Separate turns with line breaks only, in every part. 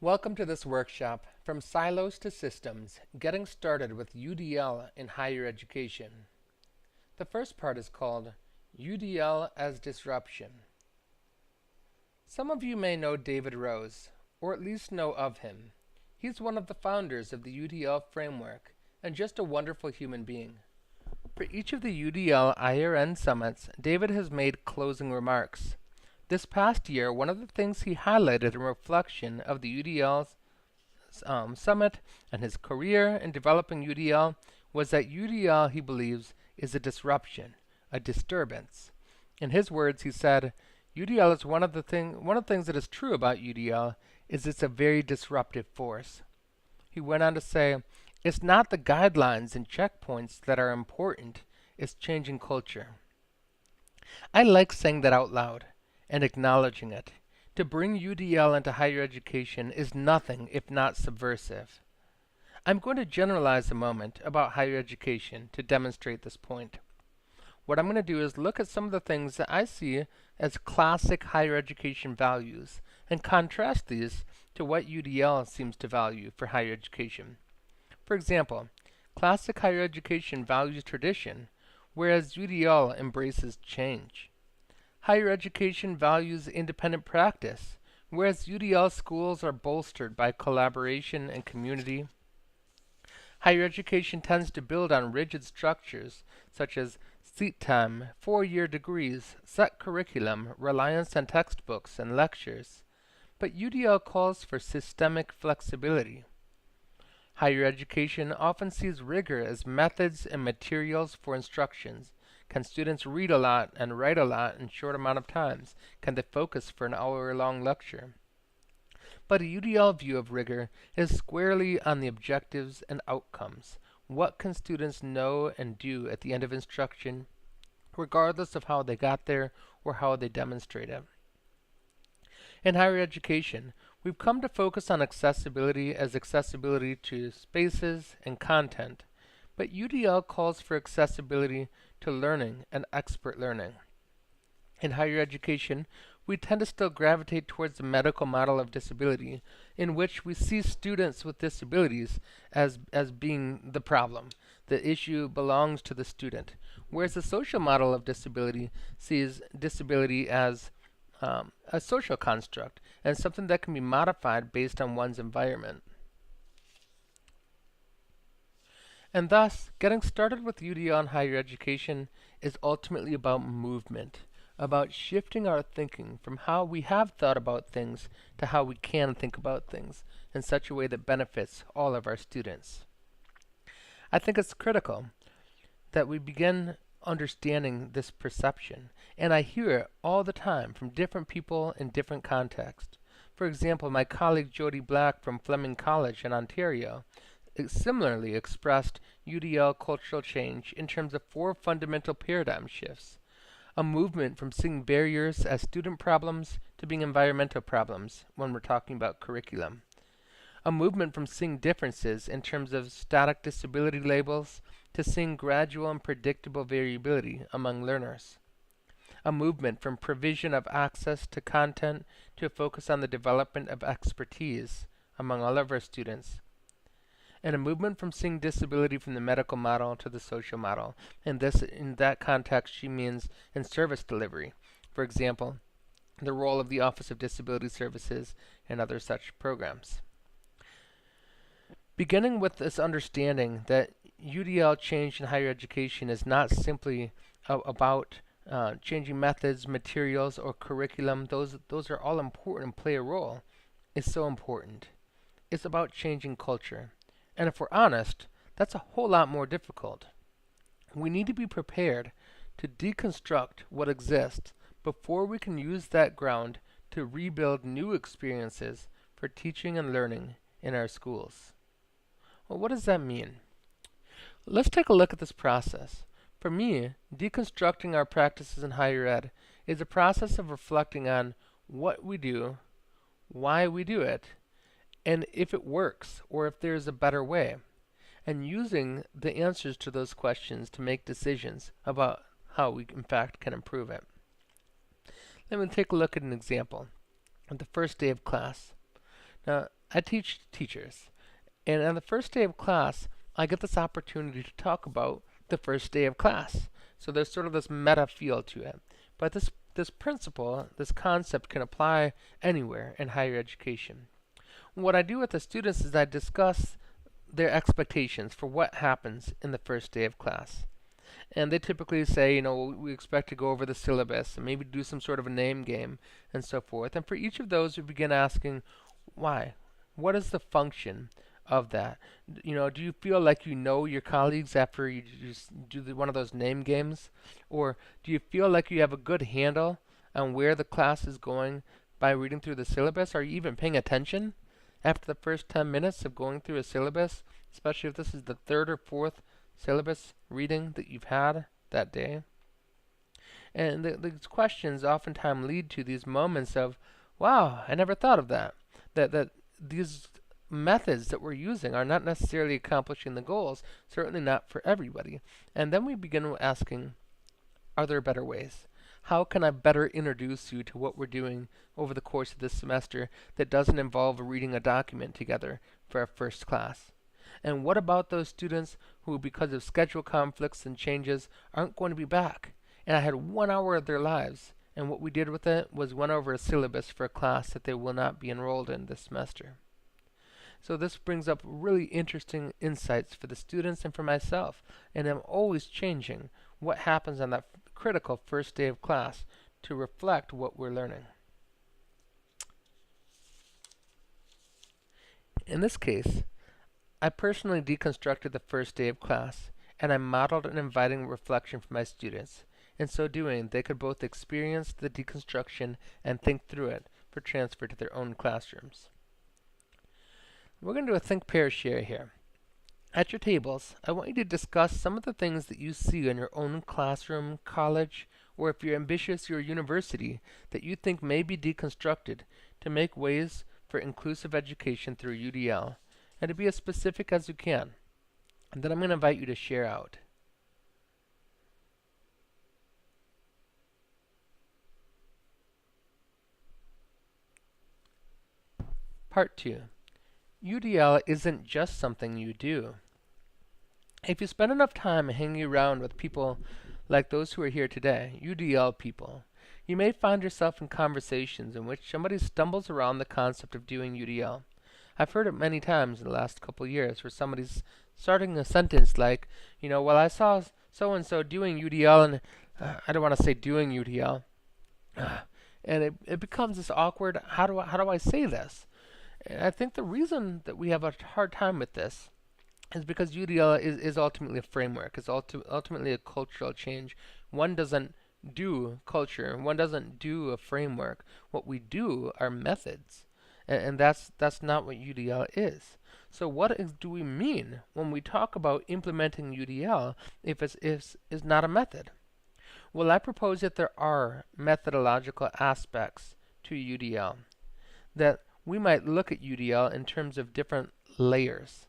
Welcome to this workshop, From Silos to Systems, Getting Started with UDL in Higher Education. The first part is called UDL as Disruption. Some of you may know David Rose, or at least know of him. He's one of the founders of the UDL framework, and just a wonderful human being. For each of the UDL IRN summits, David has made closing remarks. This past year, one of the things he highlighted in reflection of the UDL summit and his career in developing UDL was that UDL, he believes, is a disruption, a disturbance. In his words, he said, UDL is one of the things that is true about UDL is it's a very disruptive force. He went on to say, it's not the guidelines and checkpoints that are important, it's changing culture. I like saying that out loud and acknowledging it. To bring UDL into higher education is nothing if not subversive. I'm going to generalize a moment about higher education to demonstrate this point. What I'm going to do is look at some of the things that I see as classic higher education values and contrast these to what UDL seems to value for higher education. For example, classic higher education values tradition, whereas UDL embraces change. Higher education values independent practice, whereas UDL schools are bolstered by collaboration and community. Higher education tends to build on rigid structures such as seat time, 4-year degrees, set curriculum, reliance on textbooks and lectures. But UDL calls for systemic flexibility. Higher education often sees rigor as methods and materials for instructions. Can students read a lot and write a lot in short amount of times? Can they focus for an hour-long lecture? But a UDL view of rigor is squarely on the objectives and outcomes. What can students know and do at the end of instruction, regardless of how they got there or how they demonstrate it? In higher education, we've come to focus on accessibility as accessibility to spaces and content, but UDL calls for accessibility to learning and expert learning. In higher education, we tend to still gravitate towards the medical model of disability, in which we see students with disabilities as being the problem. The issue belongs to the student, whereas the social model of disability sees disability as a social construct and something that can be modified based on one's environment. And thus, getting started with UDL in higher education is ultimately about movement, about shifting our thinking from how we have thought about things to how we can think about things in such a way that benefits all of our students. I think it's critical that we begin understanding this perception, and I hear it all the time from different people in different contexts. For example, my colleague Jody Black from Fleming College in Ontario similarly expressed UDL cultural change in terms of 4 fundamental paradigm shifts. A movement from seeing barriers as student problems to being environmental problems when we're talking about curriculum. A movement from seeing differences in terms of static disability labels to seeing gradual and predictable variability among learners. A movement from provision of access to content to a focus on the development of expertise among all of our students. And a movement from seeing disability from the medical model to the social model. And this, in that context, she means in service delivery. For example, the role of the Office of Disability Services and other such programs. Beginning with this understanding that UDL change in higher education is not simply about changing methods, materials, or curriculum. Those are all important and play a role. It's so important. It's about changing culture. And if we're honest, that's a whole lot more difficult. We need to be prepared to deconstruct what exists before we can use that ground to rebuild new experiences for teaching and learning in our schools. Well, what does that mean? Let's take a look at this process. For me, deconstructing our practices in higher ed is a process of reflecting on what we do, why we do it, and if it works or if there's a better way, and using the answers to those questions to make decisions about how we in fact can improve it. Let me take a look at an example. On the first day of class. Now, I teach teachers, and on the first day of class, I get this opportunity to talk about the first day of class. So there's sort of this meta feel to it. But this principle, this concept can apply anywhere in higher education. What I do with the students is I discuss their expectations for what happens in the first day of class. And they typically say, we expect to go over the syllabus and maybe do some sort of a name game and so forth. And for each of those, we begin asking, why? What is the function of that? Do you feel like you know your colleagues after you just do one of those name games? Or do you feel like you have a good handle on where the class is going by reading through the syllabus? Are you even paying attention after the first 10 minutes of going through a syllabus, especially if this is the third or fourth syllabus reading that you've had that day? And these questions oftentimes lead to these moments of, wow, I never thought of that. That these methods that we're using are not necessarily accomplishing the goals, certainly not for everybody. And then we begin asking, are there better ways? How can I better introduce you to what we're doing over the course of this semester that doesn't involve reading a document together for our first class? And what about those students who, because of schedule conflicts and changes, aren't going to be back? And I had 1 hour of their lives, and what we did with it was went over a syllabus for a class that they will not be enrolled in this semester. So this brings up really interesting insights for the students and for myself, and I'm always changing what happens on that critical first day of class to reflect what we're learning. In this case, I personally deconstructed the first day of class, and I modeled an inviting reflection for my students. In so doing, they could both experience the deconstruction and think through it for transfer to their own classrooms. We're going to do a think, pair, share here. At your tables, I want you to discuss some of the things that you see in your own classroom, college, or if you're ambitious, your university, that you think may be deconstructed to make ways for inclusive education through UDL, and to be as specific as you can. And then I'm going to invite you to share out. Part 2. UDL isn't just something you do. If you spend enough time hanging around with people like those who are here today, UDL people, you may find yourself in conversations in which somebody stumbles around the concept of doing UDL. I've heard it many times in the last couple of years where somebody's starting a sentence like, well, I saw so-and-so doing UDL, and I don't want to say doing UDL. And it becomes this awkward, how do I say this? And I think the reason that we have a hard time with this is because UDL is ultimately a framework. It's ultimately a cultural change. One doesn't do culture. One doesn't do a framework. What we do are methods. And that's not what UDL is. So what do we mean when we talk about implementing UDL if it's not a method? Well, I propose that there are methodological aspects to UDL, that we might look at UDL in terms of different layers.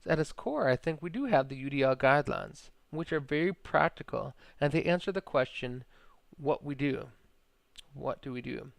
So at its core, I think we do have the UDL guidelines, which are very practical, and they answer the question, what we do. What do we do?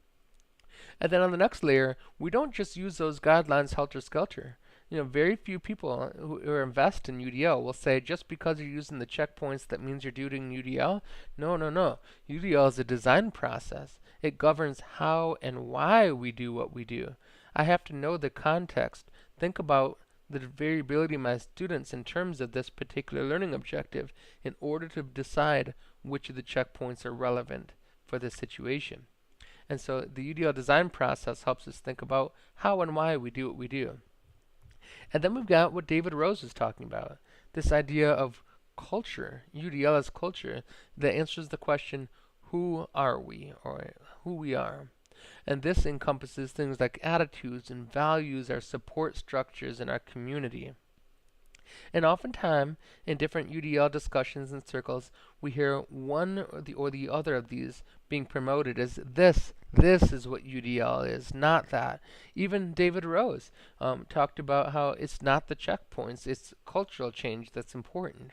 And then on the next layer, we don't just use those guidelines helter-skelter. Very few people who invest in UDL will say just because you're using the checkpoints that means you're doing UDL. No. UDL is a design process. It governs how and why we do what we do. I have to know the context. Think about the variability of my students in terms of this particular learning objective in order to decide which of the checkpoints are relevant for this situation. And so the UDL design process helps us think about how and why we do what we do. And then we've got what David Rose is talking about, this idea of culture, UDL as culture, that answers the question, who are we, or who we are. And this encompasses things like attitudes and values, our support structures in our community. And oftentimes, in different UDL discussions and circles, we hear one or the other of these being promoted as this is what UDL is, not that. Even David Rose talked about how it's not the checkpoints, it's cultural change that's important.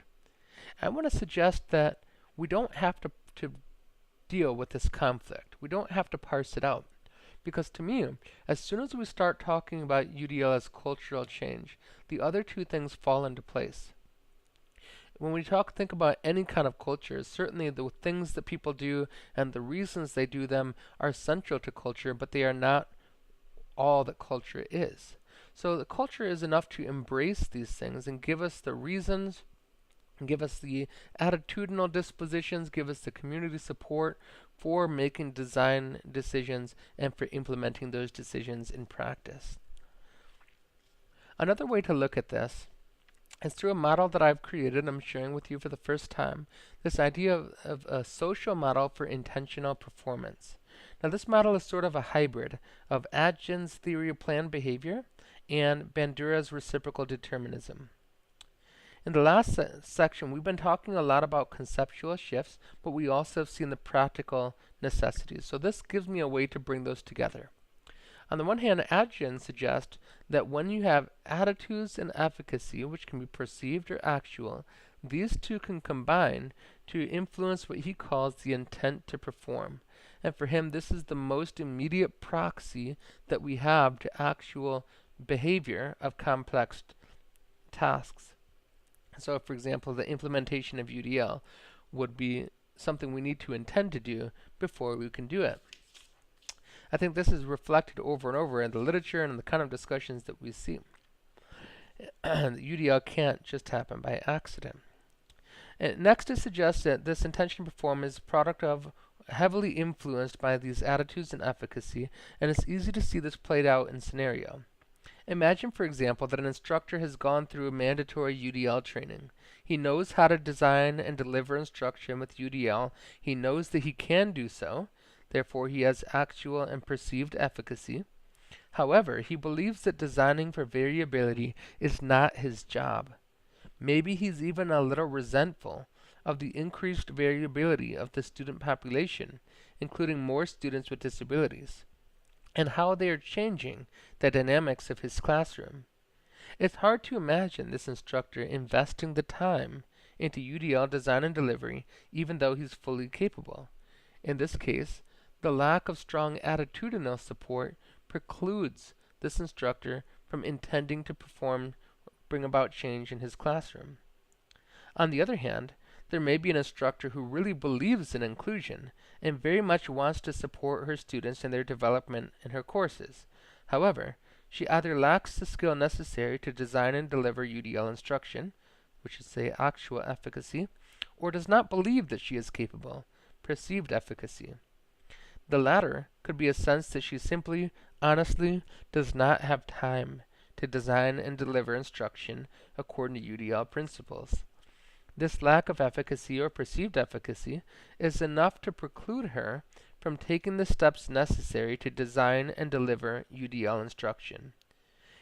I want to suggest that we don't have to deal with this conflict. We don't have to parse it out. Because to me, as soon as we start talking about UDL as cultural change, the other two things fall into place. When we think about any kind of culture, certainly the things that people do and the reasons they do them are central to culture, but they are not all that culture is. So the culture is enough to embrace these things and give us the reasons, give us the attitudinal dispositions, give us the community support for making design decisions and for implementing those decisions in practice. Another way to look at this is through a model that I've created, I'm sharing with you for the first time, this idea of a social model for intentional performance. Now this model is sort of a hybrid of Adjin's theory of planned behavior and Bandura's reciprocal determinism. In the last section, we've been talking a lot about conceptual shifts, but we also have seen the practical necessities. So this gives me a way to bring those together. On the one hand, Adjin suggests that when you have attitudes and efficacy, which can be perceived or actual, these two can combine to influence what he calls the intent to perform. And for him, this is the most immediate proxy that we have to actual behavior of complex tasks. So, for example, the implementation of UDL would be something we need to intend to do before we can do it. I think this is reflected over and over in the literature and in the kind of discussions that we see. UDL can't just happen by accident. And next, it suggests that this intention to perform is a product of heavily influenced by these attitudes and efficacy, and it's easy to see this played out in scenario. Imagine, for example, that an instructor has gone through a mandatory UDL training. He knows how to design and deliver instruction with UDL. He knows that he can do so. Therefore, he has actual and perceived efficacy. However, he believes that designing for variability is not his job. Maybe he's even a little resentful of the increased variability of the student population, including more students with disabilities, and how they are changing the dynamics of his classroom. It's hard to imagine this instructor investing the time into UDL design and delivery, even though he's fully capable. In this case, the lack of strong attitudinal support precludes this instructor from intending to bring about change in his classroom. On the other hand, there may be an instructor who really believes in inclusion and very much wants to support her students in their development in her courses. However, she either lacks the skill necessary to design and deliver UDL instruction, which is, say, actual efficacy, or does not believe that she is capable, perceived efficacy. The latter could be a sense that she simply, honestly, does not have time to design and deliver instruction according to UDL principles. This lack of efficacy or perceived efficacy is enough to preclude her from taking the steps necessary to design and deliver UDL instruction.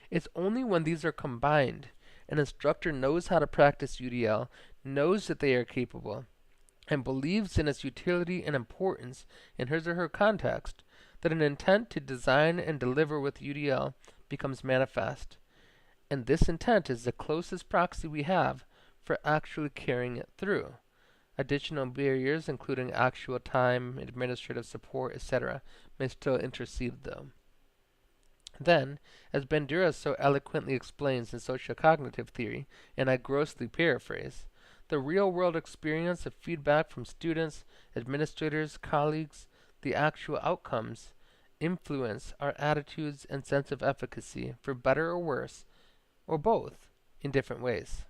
It's only when these are combined, an instructor knows how to practice UDL, knows that they are capable, and believes in its utility and importance in his or her context, that an intent to design and deliver with UDL becomes manifest. And this intent is the closest proxy we have for actually carrying it through. Additional barriers, including actual time, administrative support, etc., may still intercede, though. Then, as Bandura so eloquently explains in social cognitive theory, and I grossly paraphrase, the real-world experience of feedback from students, administrators, colleagues, the actual outcomes, influence our attitudes and sense of efficacy, for better or worse, or both, in different ways.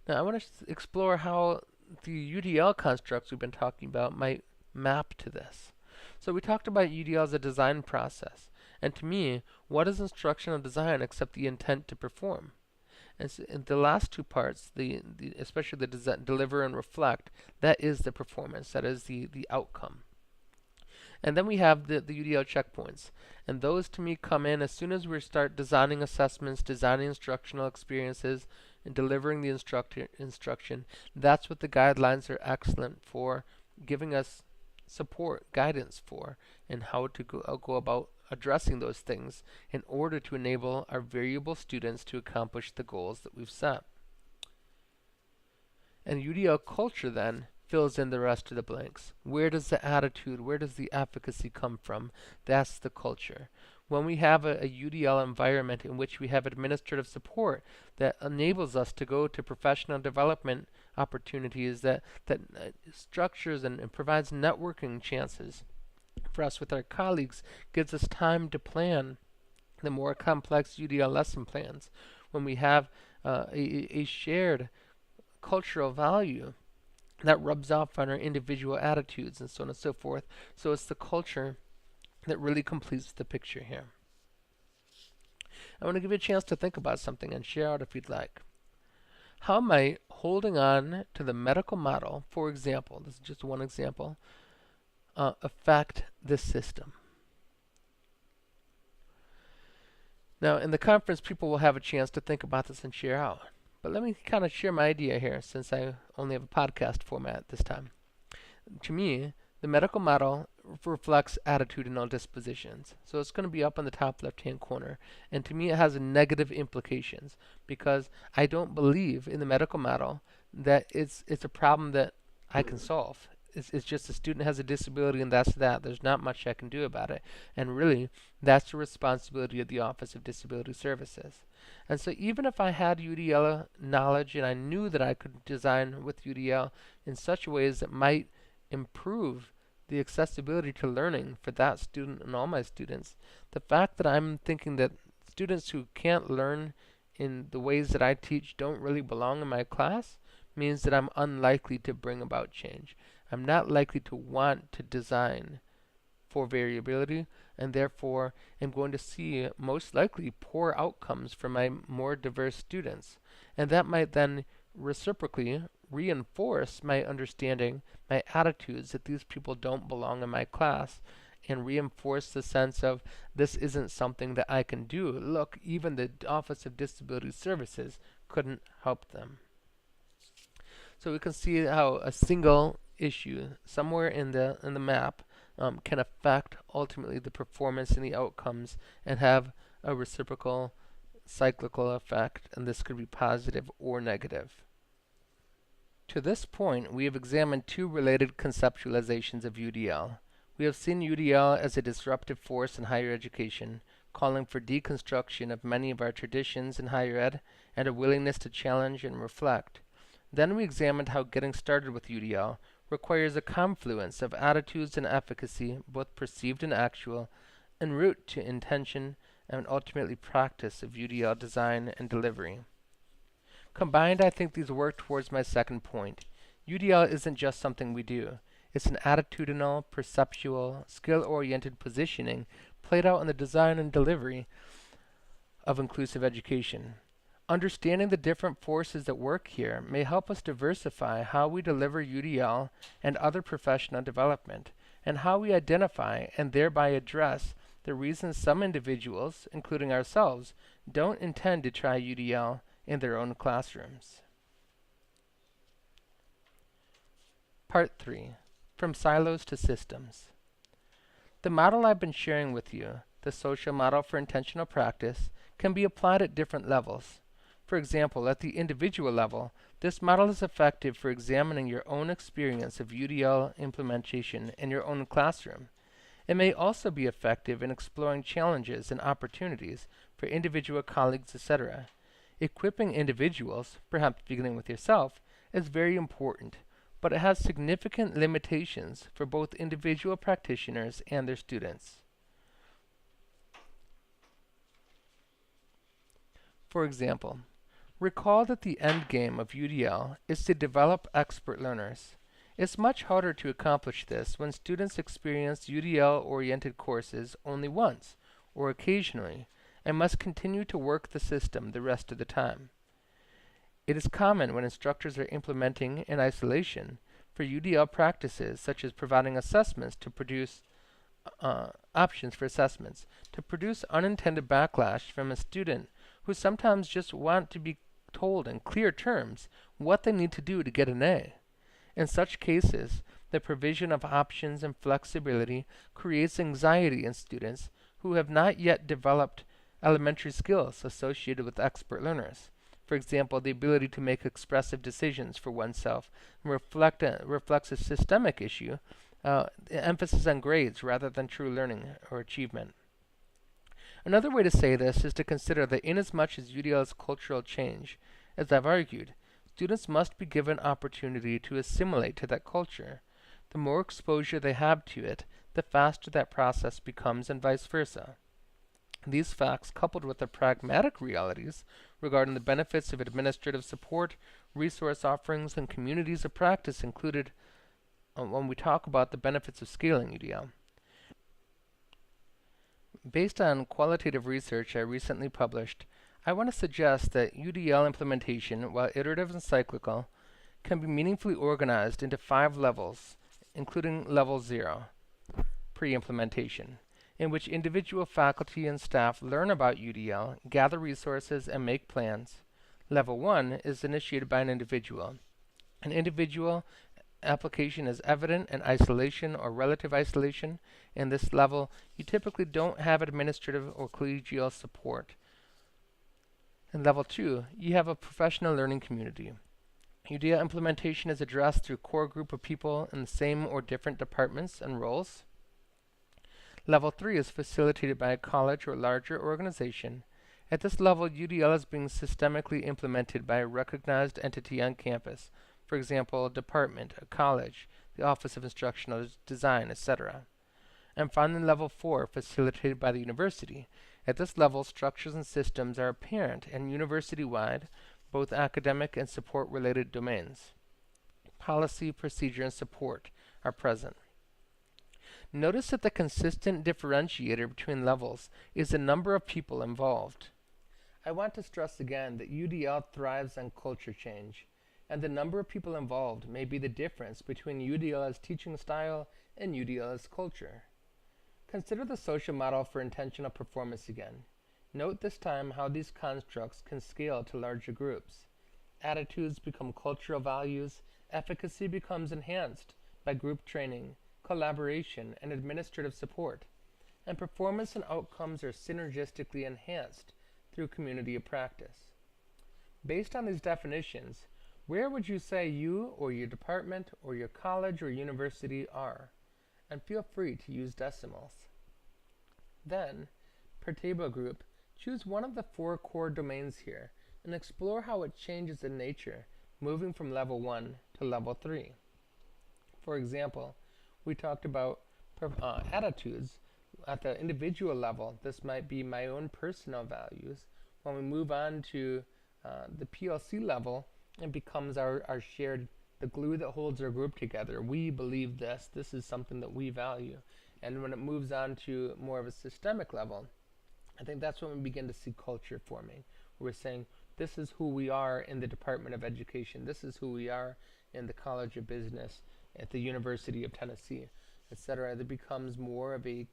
Now, I want to explore how the UDL constructs we've been talking about might map to this. So we talked about UDL as a design process. And to me, what is instructional design except the intent to perform? And so in the last two parts, especially the deliver and reflect, that is the performance, that is the outcome. And then we have the UDL checkpoints. And those to me come in as soon as we start designing assessments, designing instructional experiences, and delivering the instruction. That's what the guidelines are excellent for, giving us support, guidance for, and how to go about addressing those things in order to enable our variable students to accomplish the goals that we've set. And UDL culture then fills in the rest of the blanks. Where does the attitude, where does the efficacy come from? That's the culture. When we have a UDL environment in which we have administrative support that enables us to go to professional development opportunities, that structures and provides networking chances for us with our colleagues, gives us time to plan the more complex UDL lesson plans. When we have a shared cultural value that rubs off on our individual attitudes and so on and so forth. So it's the culture that really completes the picture here. I want to give you a chance to think about something and share out if you'd like. How might holding on to the medical model, for example, this is just one example, affect this system? Now, in the conference, people will have a chance to think about this and share out. But let me kind of share my idea here, since I only have a podcast format this time. To me, the medical model reflects attitudinal dispositions. So it's going to be up in the top left-hand corner. And to me, it has negative implications because I don't believe in the medical model that it's a problem that I can solve. It's just a student has a disability and that's that. There's not much I can do about it. And really, that's the responsibility of the Office of Disability Services. And so even if I had UDL knowledge and I knew that I could design with UDL in such ways that might improve the accessibility to learning for that student and all my students, the fact that I'm thinking that students who can't learn in the ways that I teach don't really belong in my class means that I'm unlikely to bring about change. I'm not likely to want to design for variability, and therefore am going to see most likely poor outcomes for my more diverse students. And that might then reciprocally reinforce my understanding, my attitudes that these people don't belong in my class, and reinforce the sense of this isn't something that I can do. Look, even the Office of Disability Services couldn't help them. So we can see how a single issue somewhere in the map can affect ultimately the performance and the outcomes and have a reciprocal cyclical effect, and this could be positive or negative. To this point, we have examined two related conceptualizations of UDL. We have seen UDL as a disruptive force in higher education, calling for deconstruction of many of our traditions in higher ed and a willingness to challenge and reflect. Then we examined how getting started with UDL requires a confluence of attitudes and efficacy, both perceived and actual, en route to intention and ultimately practice of UDL design and delivery. Combined, I think these work towards my second point. UDL isn't just something we do. It's an attitudinal, perceptual, skill-oriented positioning played out in the design and delivery of inclusive education. Understanding the different forces that work here may help us diversify how we deliver UDL and other professional development, and how we identify and thereby address the reasons some individuals, including ourselves, don't intend to try UDL in their own classrooms. Part 3. From Silos to Systems. The model I've been sharing with you, the social model for intentional practice, can be applied at different levels. For example, at the individual level, this model is effective for examining your own experience of UDL implementation in your own classroom. It may also be effective in exploring challenges and opportunities for individual colleagues, etc. Equipping individuals, perhaps beginning with yourself, is very important, but it has significant limitations for both individual practitioners and their students. For example, recall that the end game of UDL is to develop expert learners. It's much harder to accomplish this when students experience UDL-oriented courses only once, or occasionally, and must continue to work the system the rest of the time. It is common when instructors are implementing in isolation for UDL practices, such as providing assessments to produce options for assessments, to produce unintended backlash from a student who sometimes just want to be told in clear terms what they need to do to get an A. In such cases, the provision of options and flexibility creates anxiety in students who have not yet developed elementary skills associated with expert learners. For For example, the ability to make expressive decisions for oneself reflects a systemic issue, emphasis on grades rather than true learning or achievement. Another way to say this is to consider that inasmuch as UDL is cultural change, as I've argued, students must be given opportunity to assimilate to that culture. The more exposure they have to it, the faster that process becomes, and vice versa. These facts, coupled with the pragmatic realities regarding the benefits of administrative support, resource offerings, and communities of practice included when we talk about the benefits of scaling UDL. Based on qualitative research I recently published, I want to suggest that UDL implementation, while iterative and cyclical, can be meaningfully organized into 5 levels, including level 0, pre-implementation, in which individual faculty and staff learn about UDL, gather resources, and make plans. Level 1 is initiated by an individual. An individual application is evident in isolation or relative isolation. In this level, you typically don't have administrative or collegial support. In level 2, you have a professional learning community. UDL implementation is addressed through a core group of people in the same or different departments and roles. Level 3 is facilitated by a college or larger organization. At this level, UDL is being systemically implemented by a recognized entity on campus, for example, a department, a college, the Office of Instructional Design, etc. And finally, level 4, facilitated by the university. At this level, structures and systems are apparent and university-wide, both academic and support-related domains. Policy, procedure, and support are present. Notice that the consistent differentiator between levels is the number of people involved. I want to stress again that UDL thrives on culture change, and the number of people involved may be the difference between UDL as teaching style and UDL as culture. Consider the social model for intentional performance again. Note this time how these constructs can scale to larger groups. Attitudes become cultural values, efficacy becomes enhanced by group training, collaboration, and administrative support, and performance and outcomes are synergistically enhanced through community of practice. Based on these definitions, where would you say you or your department or your college or university are? And feel free to use decimals. Then, per table group, choose one of the 4 core domains here and explore how it changes in nature, moving from level 1 to level 3. For example, we talked about attitudes. At the individual level, this might be my own personal values. When we move on to the PLC level, it becomes our shared, the glue that holds our group together. We believe this is something that we value. And when it moves on to more of a systemic level, I think that's when we begin to see culture forming. We're saying, this is who we are in the Department of Education. This is who we are in the College of Business, at the University of Tennessee, etc. It becomes more of a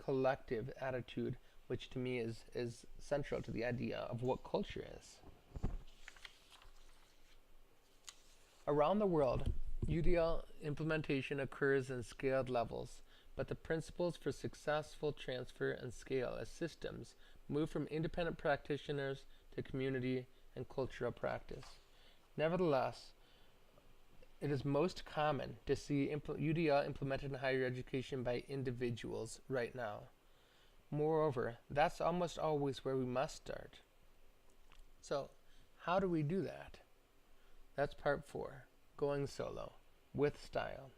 collective attitude, which to me is central to the idea of what culture is. Around the world, UDL implementation occurs in scaled levels, but the principles for successful transfer and scale as systems move from independent practitioners to community and cultural practice. Nevertheless, it is most common to see UDL implemented in higher education by individuals right now. Moreover, that's almost always where we must start. So, how do we do that? That's part 4, going solo, with style.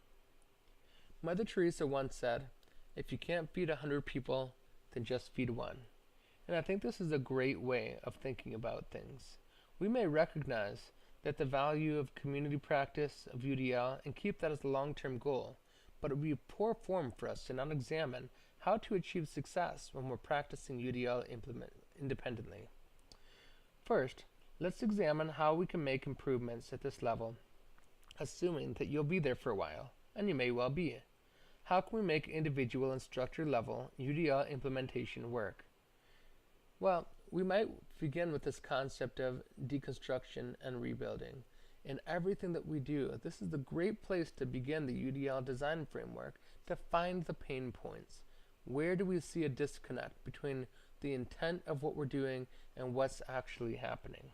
Mother Teresa once said, if you can't feed 100 people, then just feed 1. And I think this is a great way of thinking about things. We may recognize that the value of community practice of UDL and keep that as a long-term goal, but it would be poor form for us to not examine how to achieve success when we're practicing UDL independently. First, let's examine how we can make improvements at this level, assuming that you'll be there for a while, and you may well be. How can we make individual and structure level UDL implementation work? Well, we might begin with this concept of deconstruction and rebuilding. In everything that we do, this is the great place to begin the UDL design framework, to find the pain points. Where do we see a disconnect between the intent of what we're doing and what's actually happening?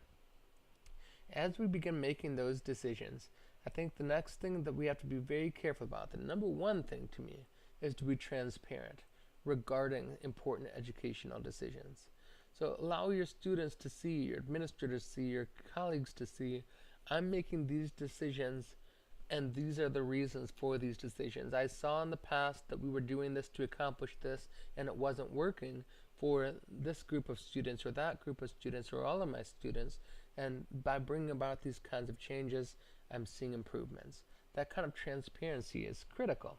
As we begin making those decisions, I think the next thing that we have to be very careful about, the number one thing to me, is to be transparent regarding important educational decisions. So allow your students to see, your administrators to see, your colleagues to see, I'm making these decisions and these are the reasons for these decisions. I saw in the past that we were doing this to accomplish this and it wasn't working for this group of students or that group of students or all of my students, and by bringing about these kinds of changes, I'm seeing improvements. That kind of transparency is critical.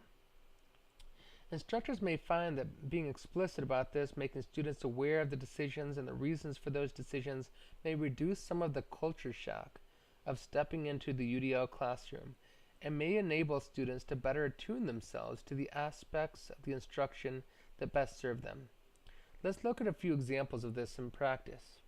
Instructors may find that being explicit about this, making students aware of the decisions and the reasons for those decisions, may reduce some of the culture shock of stepping into the UDL classroom and may enable students to better attune themselves to the aspects of the instruction that best serve them. Let's look at a few examples of this in practice.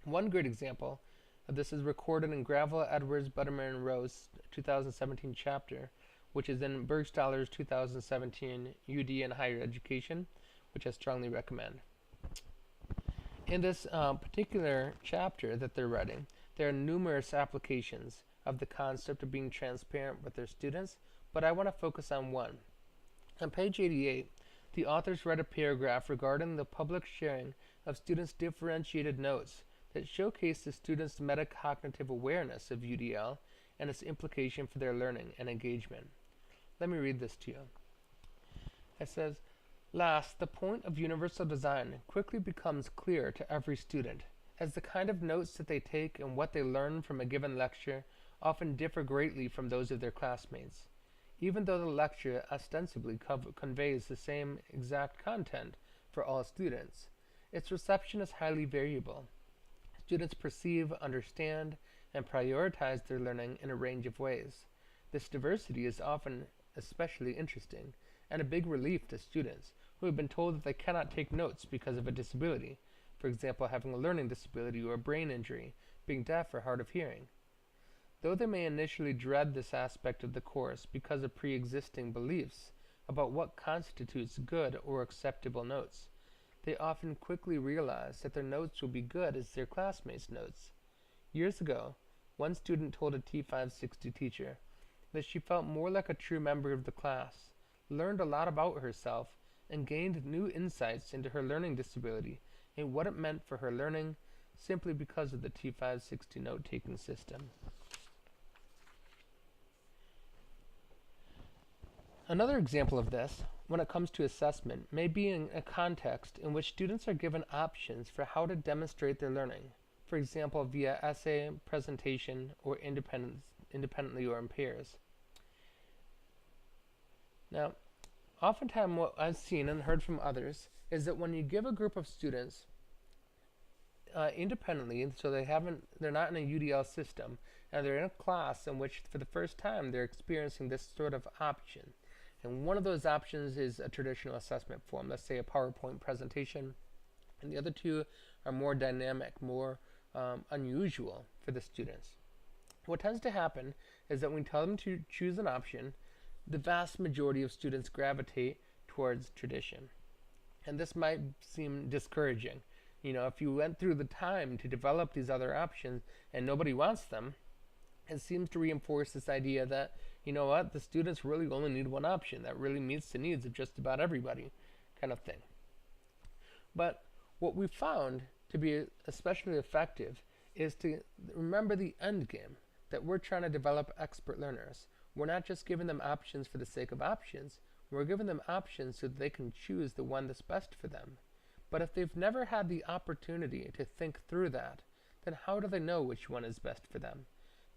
One great example of this is recorded in Gravel, Edwards, Butterman, and Rose 2017 chapter, which is in Bergstaller's 2017 UD in Higher Education, which I strongly recommend. In this particular chapter that they're writing, there are numerous applications of the concept of being transparent with their students, but I want to focus on one. On page 88, the authors write a paragraph regarding the public sharing of students' differentiated notes that showcase the students' metacognitive awareness of UDL and its implication for their learning and engagement. Let me read this to you. It says, last, the point of universal design quickly becomes clear to every student, as the kind of notes that they take and what they learn from a given lecture often differ greatly from those of their classmates. Even though the lecture ostensibly conveys the same exact content for all students, its reception is highly variable. Students perceive, understand, and prioritize their learning in a range of ways. This diversity is often especially interesting and a big relief to students who have been told that they cannot take notes because of a disability, for example, having a learning disability or a brain injury, being deaf or hard of hearing. Though they may initially dread this aspect of the course because of pre-existing beliefs about what constitutes good or acceptable notes, they often quickly realize that their notes will be good as their classmates' notes. Years ago, one student told a T560 teacher that she felt more like a true member of the class, learned a lot about herself, and gained new insights into her learning disability and what it meant for her learning simply because of the T560 note-taking system. Another example of this, when it comes to assessment, may be in a context in which students are given options for how to demonstrate their learning, for example via essay, presentation, or independently or in pairs. Now, oftentimes what I've seen and heard from others is that when you give a group of students independently, so they're not in a UDL system, and they're in a class in which for the first time they're experiencing this sort of option. And one of those options is a traditional assessment form, let's say a PowerPoint presentation, and the other two are more dynamic, more unusual for the students. What tends to happen is that when we tell them to choose an option, the vast majority of students gravitate towards tradition. And this might seem discouraging. You know, if you went through the time to develop these other options and nobody wants them, it seems to reinforce this idea that, you know what, the students really only need one option that really meets the needs of just about everybody, kind of thing. But what we found to be especially effective is to remember the end game, that we're trying to develop expert learners. We're not just giving them options for the sake of options, we're giving them options so that they can choose the one that's best for them. But if they've never had the opportunity to think through that, then how do they know which one is best for them?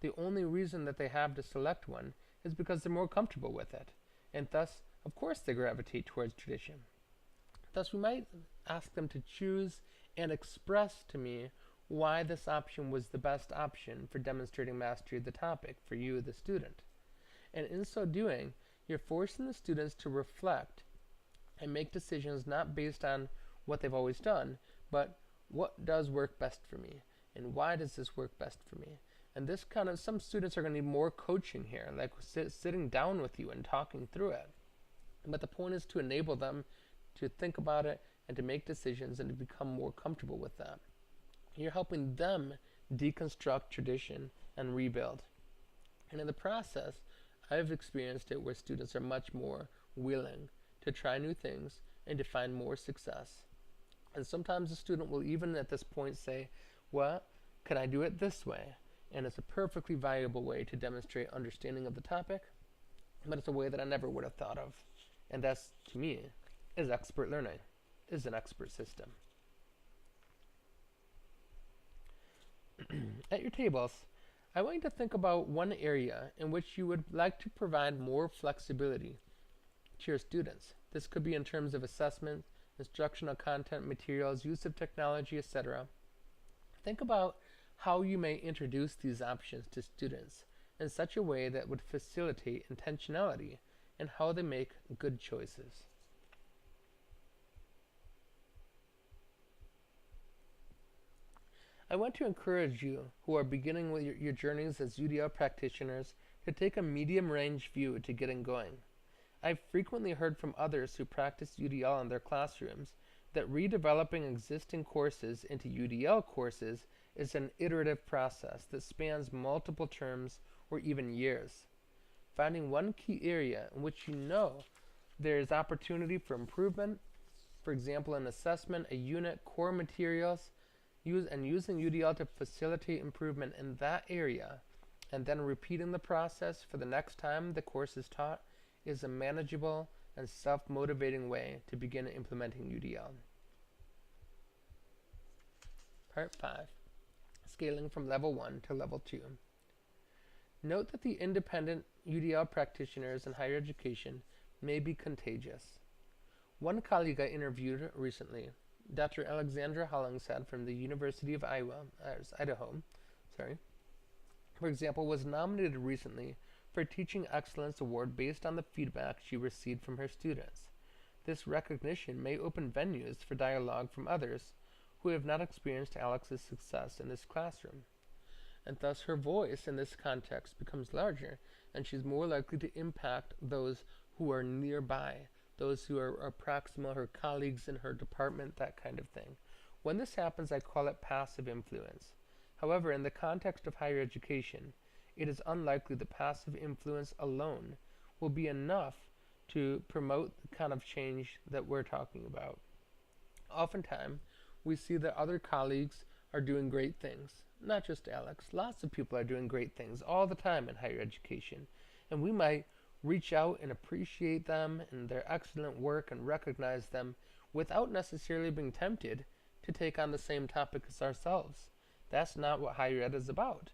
The only reason that they have to select one is because they're more comfortable with it, and thus, of course, they gravitate towards tradition. Thus, we might ask them to choose and express to me why this option was the best option for demonstrating mastery of the topic for you, the student. And in so doing, you're forcing the students to reflect and make decisions not based on what they've always done, but what does work best for me, and why does this work best for me? And this kind of, some students are going to need more coaching here, like sitting down with you and talking through it. But the point is to enable them to think about it and to make decisions and to become more comfortable with that. You're helping them deconstruct tradition, and rebuild. And in the process, I've experienced it where students are much more willing to try new things and to find more success. And sometimes a student will even at this point say, well, can I do it this way? And it's a perfectly valuable way to demonstrate understanding of the topic, but it's a way that I never would have thought of. And that's, to me, is expert learning, is an expert system. At your tables, I want you to think about one area in which you would like to provide more flexibility to your students. This could be in terms of assessment, instructional content, materials, use of technology, etc. Think about how you may introduce these options to students in such a way that would facilitate intentionality and how they make good choices. I want to encourage you who are beginning with your journeys as UDL practitioners to take a medium-range view to getting going. I've frequently heard from others who practice UDL in their classrooms that redeveloping existing courses into UDL courses is an iterative process that spans multiple terms or even years. Finding one key area in which you know there is opportunity for improvement, for example, an assessment, a unit, core materials, using UDL to facilitate improvement in that area, and then repeating the process for the next time the course is taught, is a manageable and self-motivating way to begin implementing UDL. Part 5. Scaling from level 1 to level 2. Note that the independent UDL practitioners in higher education may be contagious. One colleague I interviewed recently, Dr. Alexandra Hollingshead from the University of Idaho, for example, was nominated recently for a Teaching Excellence Award based on the feedback she received from her students. This recognition may open venues for dialogue from others who have not experienced Alex's success in this classroom, and thus her voice in this context becomes larger, and she's more likely to impact those who are nearby, those who are proximal, her colleagues in her department, that kind of thing. When this happens, I call it passive influence. However, in the context of higher education, it is unlikely that passive influence alone will be enough to promote the kind of change that we're talking about. Oftentimes, we see that other colleagues are doing great things. Not just Alex. Lots of people are doing great things all the time in higher education. And we might reach out and appreciate them and their excellent work and recognize them without necessarily being tempted to take on the same topic as ourselves. That's not what higher ed is about.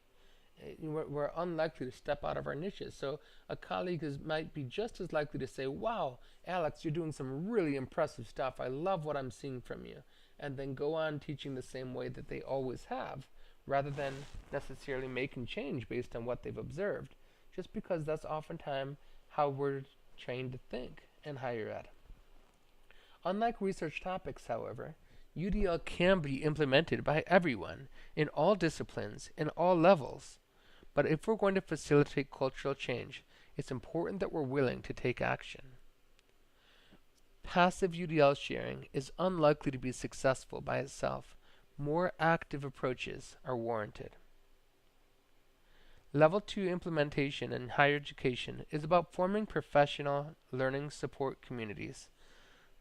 We're unlikely to step out of our niches. So a colleague might be just as likely to say, wow, Alex, you're doing some really impressive stuff. I love what I'm seeing from you. And then go on teaching the same way that they always have, rather than necessarily making change based on what they've observed, just because that's oftentimes how we're trained to think in higher ed. Unlike research topics, however, UDL can be implemented by everyone, in all disciplines, in all levels. But if we're going to facilitate cultural change, it's important that we're willing to take action. Passive UDL sharing is unlikely to be successful by itself. More active approaches are warranted. Level 2 implementation in higher education is about forming professional learning support communities.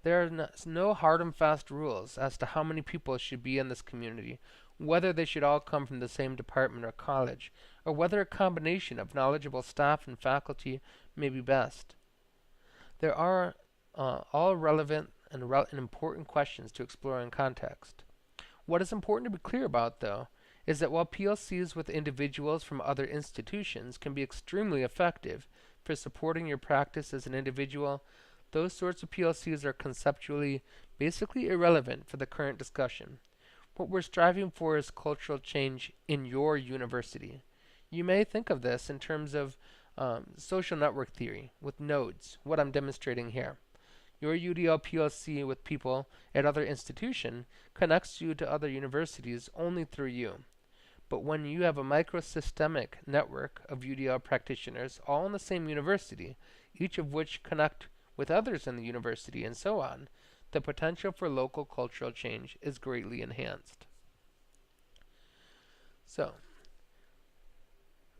There are no hard and fast rules as to how many people should be in this community, whether they should all come from the same department or college, or whether a combination of knowledgeable staff and faculty may be best. There are all relevant and important questions to explore in context. What is important to be clear about, though, is that while PLCs with individuals from other institutions can be extremely effective for supporting your practice as an individual, those sorts of PLCs are conceptually basically irrelevant for the current discussion. What we're striving for is cultural change in your university. You may think of this in terms of social network theory with nodes, what I'm demonstrating here. Your UDL PLC with people at other institutions connects you to other universities only through you. But when you have a microsystemic network of UDL practitioners all in the same university, each of which connect with others in the university and so on, the potential for local cultural change is greatly enhanced. So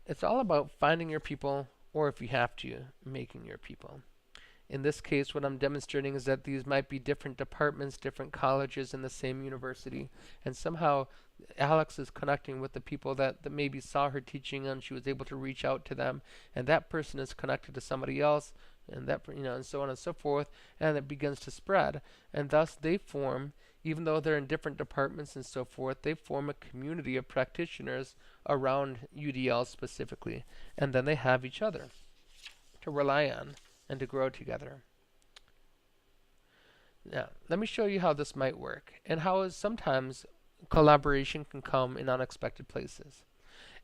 it's all about finding your people, or if you have to, making your people. In this case, what I'm demonstrating is that these might be different departments, different colleges in the same university, and somehow Alex is connecting with the people that maybe saw her teaching and she was able to reach out to them, and that person is connected to somebody else, and that and so on and so forth, and it begins to spread, and thus they form, even though they're in different departments and so forth, they form a community of practitioners around UDL specifically, and then they have each other to rely on and to grow together. Now, let me show you how this might work and how sometimes collaboration can come in unexpected places.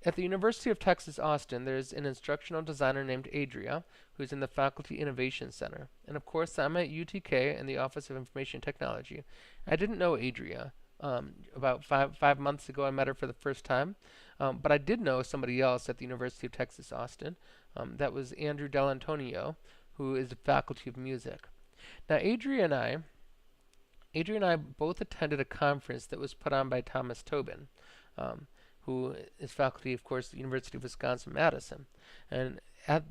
At the University of Texas Austin, there's an instructional designer named Adria who's in the Faculty Innovation Center. And of course, I'm at UTK in the Office of Information Technology. I didn't know Adria. About five months ago, I met her for the first time. But I did know somebody else at the University of Texas Austin. That was Andrew Dell'Antonio, who is the Faculty of Music. Now, Adria and I both attended a conference that was put on by Thomas Tobin, who is faculty, of course, at the University of Wisconsin-Madison. And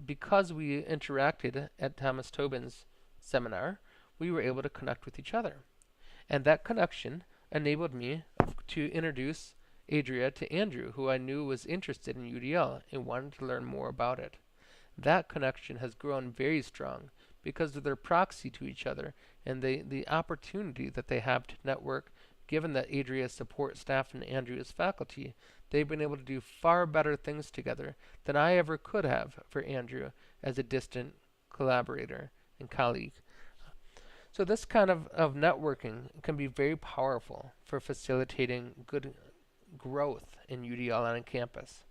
because we interacted at Thomas Tobin's seminar, we were able to connect with each other. And that connection enabled me to introduce Adria to Andrew, who I knew was interested in UDL and wanted to learn more about it. That connection has grown very strong because of their proxy to each other and the opportunity that they have to network. Given that Adria's support staff and Andrew is faculty, they've been able to do far better things together than I ever could have for Andrew as a distant collaborator and colleague. So this kind of networking can be very powerful for facilitating good growth in UDL on campus.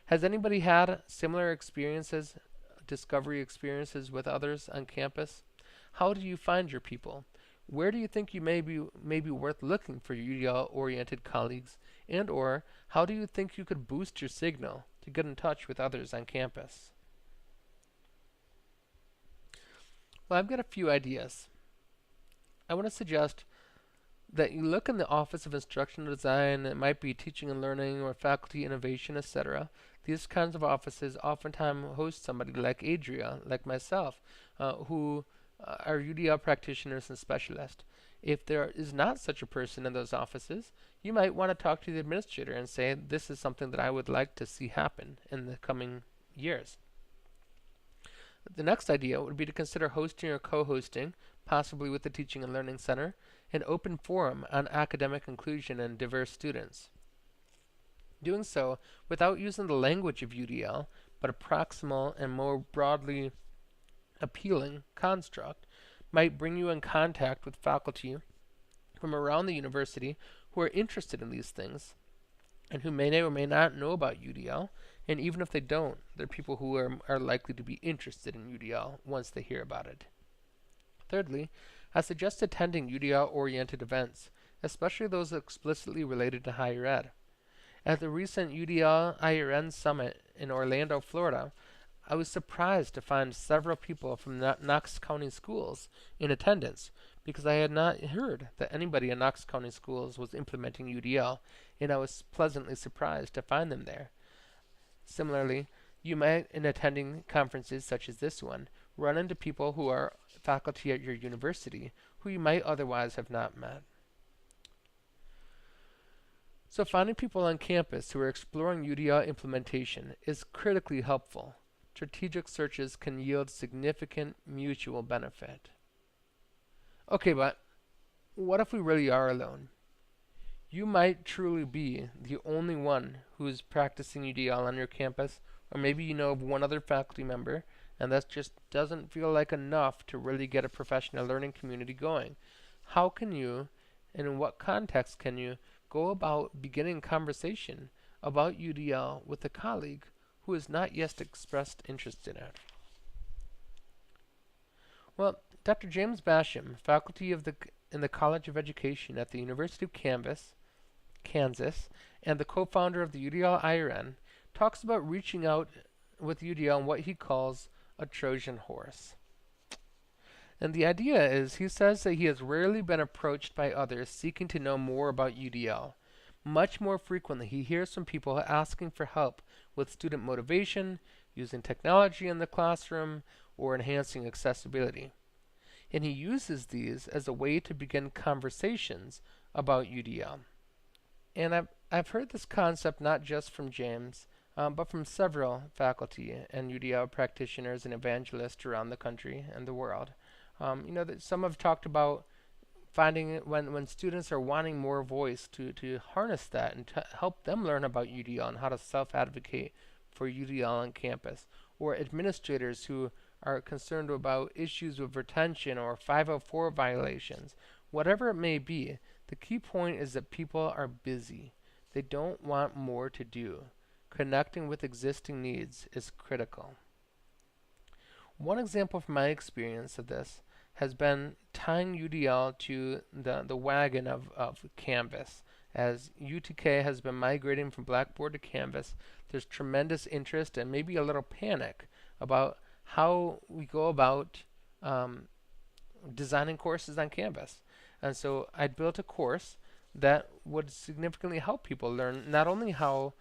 Has anybody had similar experiences, discovery experiences with others on campus? How do you find your people? Where do you think you may be worth looking for UDL-oriented colleagues? And or how do you think you could boost your signal to get in touch with others on campus? Well, I've got a few ideas. I want to suggest that you look in the Office of Instructional Design. It might be Teaching and Learning or Faculty Innovation, etc. These kinds of offices oftentimes host somebody like Adria, like myself, who are UDL practitioners and specialists. If there is not such a person in those offices, you might want to talk to the administrator and say, this is something that I would like to see happen in the coming years. The next idea would be to consider hosting or co-hosting, possibly with the Teaching and Learning Center, an open forum on academic inclusion and diverse students. Doing so without using the language of UDL, but a proximal and more broadly appealing construct, might bring you in contact with faculty from around the university who are interested in these things and who may or may not know about UDL. And even if they don't, they're people who are likely to be interested in UDL once they hear about it. Thirdly, I suggest attending UDL-oriented events, especially those explicitly related to higher ed. At the recent UDL IRN Summit in Orlando, Florida, I was surprised to find several people from Knox County Schools in attendance because I had not heard that anybody in Knox County Schools was implementing UDL, and I was pleasantly surprised to find them there. Similarly, you might, in attending conferences such as this one, run into people who are faculty at your university who you might otherwise have not met. So finding people on campus who are exploring UDL implementation is critically helpful. Strategic searches can yield significant mutual benefit. Okay, but what if we really are alone? You might truly be the only one who is practicing UDL on your campus, or maybe you know of one other faculty member, and that just doesn't feel like enough to really get a professional learning community going. How can you, and in what context can you, go about beginning conversation about UDL with a colleague who has not yet expressed interest in it? Well, Dr. James Basham, faculty in the College of Education at the University of Kansas, and the co-founder of the UDL IRN, talks about reaching out with UDL in what he calls a Trojan horse. And the idea is, he says that he has rarely been approached by others seeking to know more about UDL. Much more frequently, he hears from people asking for help with student motivation, using technology in the classroom, or enhancing accessibility. And he uses these as a way to begin conversations about UDL. And I've heard this concept not just from James, but from several faculty and UDL practitioners and evangelists around the country and the world. That some have talked about finding it when students are wanting more voice to harness that and to help them learn about UDL and how to self-advocate for UDL on campus, or administrators who are concerned about issues with retention or 504 violations. Whatever it may be, the key point is that people are busy. They don't want more to do. Connecting with existing needs is critical. One example from my experience of this has been tying UDL to the wagon of Canvas. As UTK has been migrating from Blackboard to Canvas, there's tremendous interest and maybe a little panic about how we go about designing courses on Canvas. And so I built a course that would significantly help people learn not only how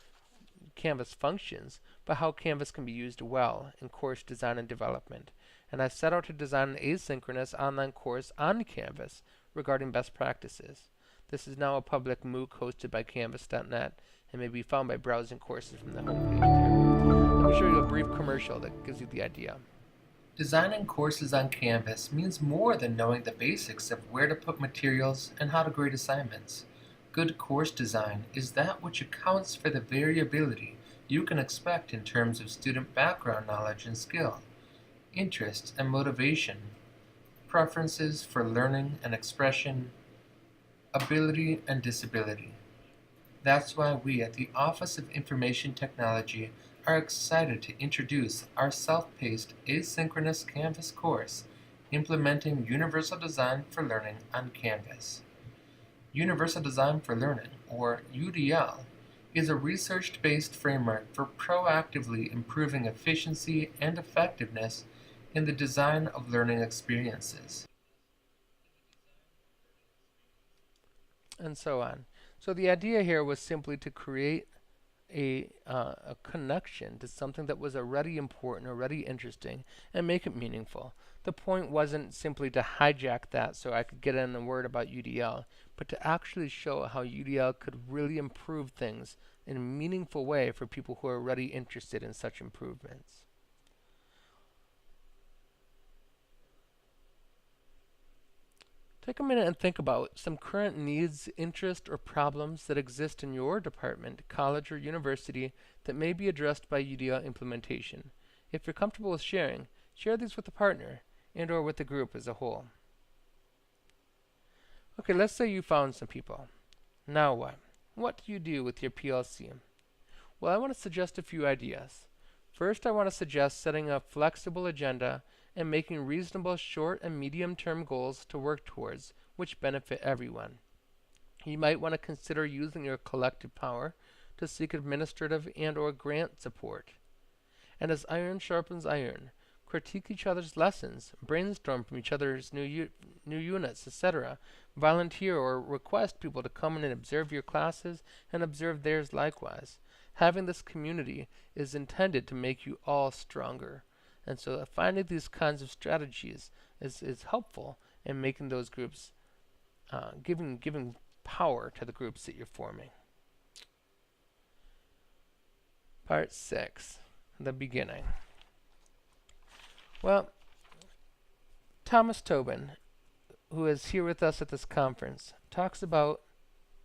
Canvas functions, but how Canvas can be used well in course design and development. And I set out to design an asynchronous online course on Canvas regarding best practices. This is now a public MOOC hosted by Canvas.net and may be found by browsing courses from the homepage there. Let me show you a brief commercial that gives you the idea. Designing courses on Canvas means more than knowing the basics of where to put materials and how to grade assignments. Good course design is that which accounts for the variability you can expect in terms of student background knowledge and skill, interest and motivation, preferences for learning and expression, ability and disability. That's why we at the Office of Information Technology are excited to introduce our self-paced asynchronous Canvas course implementing Universal Design for Learning on Canvas. Universal Design for Learning, or UDL, is a research-based framework for proactively improving efficiency and effectiveness in the design of learning experiences. And so on. So the idea here was simply to create a connection to something that was already important, already interesting, and make it meaningful. The point wasn't simply to hijack that so I could get in a word about UDL, but to actually show how UDL could really improve things in a meaningful way for people who are already interested in such improvements. Take a minute and think about some current needs, interests, or problems that exist in your department, college, or university that may be addressed by UDL implementation. If you're comfortable with sharing, share these with a partner and or with the group as a whole. Okay, let's say you found some people. Now what? What do you do with your PLC? Well, I want to suggest a few ideas. First, I want to suggest setting a flexible agenda and making reasonable short and medium-term goals to work towards, which benefit everyone. You might want to consider using your collective power to seek administrative and or grant support. And as iron sharpens iron, critique each other's lessons, brainstorm from each other's new units, etc. Volunteer or request people to come in and observe your classes and observe theirs likewise. Having this community is intended to make you all stronger. And so finding these kinds of strategies is helpful in making those groups, giving power to the groups that you're forming. Part 6, the beginning. Well, Thomas Tobin, who is here with us at this conference, talks about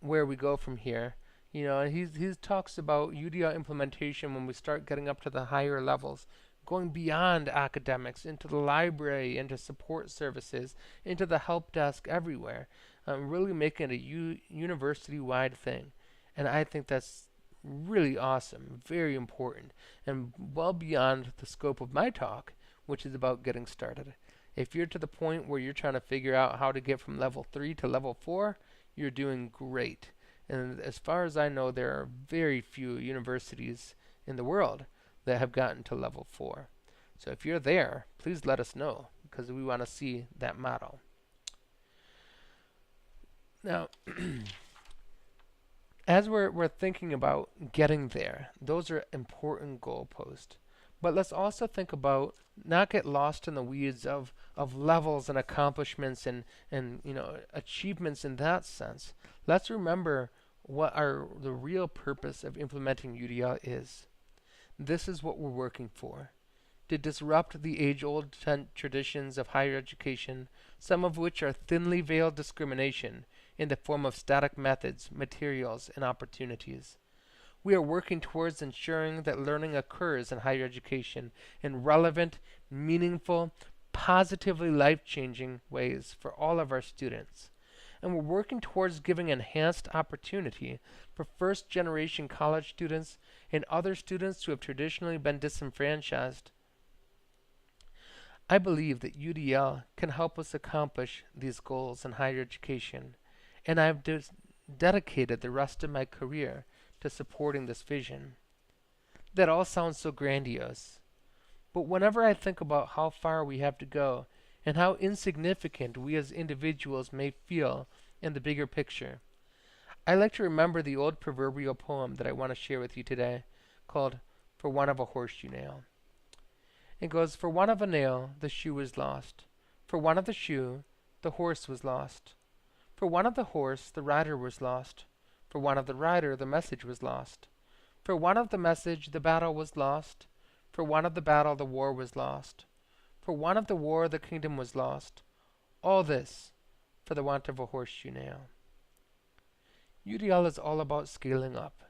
where we go from here. And he talks about UDL implementation when we start getting up to the higher levels, going beyond academics, into the library, into support services, into the help desk, everywhere, really making it a university-wide thing. And I think that's really awesome, very important, and well beyond the scope of my talk, which is about getting started. If you're to the point where you're trying to figure out how to get from level 3 to level 4, you're doing great. And as far as I know, there are very few universities in the world that have gotten to level 4. So if you're there, please let us know, because we want to see that model. Now, As we're thinking about getting there, those are important goalposts. But let's also think about not get lost in the weeds of levels and accomplishments and achievements in that sense. Let's remember what the real purpose of implementing UDL is. This is what we're working for. To disrupt the age-old traditions of higher education, some of which are thinly veiled discrimination in the form of static methods, materials, and opportunities. We are working towards ensuring that learning occurs in higher education in relevant, meaningful, positively life-changing ways for all of our students. And we're working towards giving enhanced opportunity for first-generation college students and other students who have traditionally been disenfranchised. I believe that UDL can help us accomplish these goals in higher education, and I've dedicated the rest of my career to supporting this vision. That all sounds so grandiose, but whenever I think about how far we have to go and how insignificant we as individuals may feel in the bigger picture, I like to remember the old proverbial poem that I want to share with you today, called For Want of a Horseshoe Nail. It goes, for want of a nail, the shoe was lost. For want of the shoe, the horse was lost. For want of the horse, the rider was lost. For want of the rider, the message was lost. For want of the message, the battle was lost. For want of the battle, the war was lost. For want of the war, the kingdom was lost. All this for the want of a horseshoe nail. UDL is all about scaling up,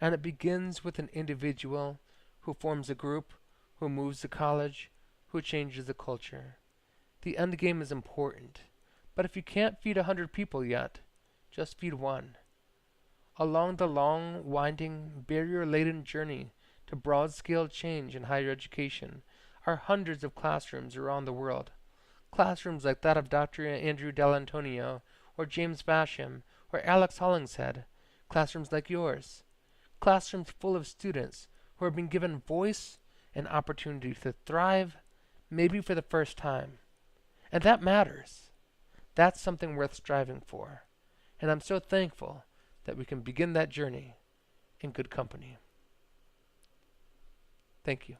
and it begins with an individual who forms a group, who moves to college, who changes the culture. The end game is important, but if you can't feed 100 people yet, just feed one. Along the long, winding, barrier-laden journey to broad-scale change in higher education are hundreds of classrooms around the world. Classrooms like that of Dr. Andrew Dell'Antonio, or James Basham, or Alex Hollingshead. Classrooms like yours. Classrooms full of students who are being given voice and opportunity to thrive, maybe for the first time. And that matters. That's something worth striving for. And I'm so thankful that we can begin that journey in good company. Thank you.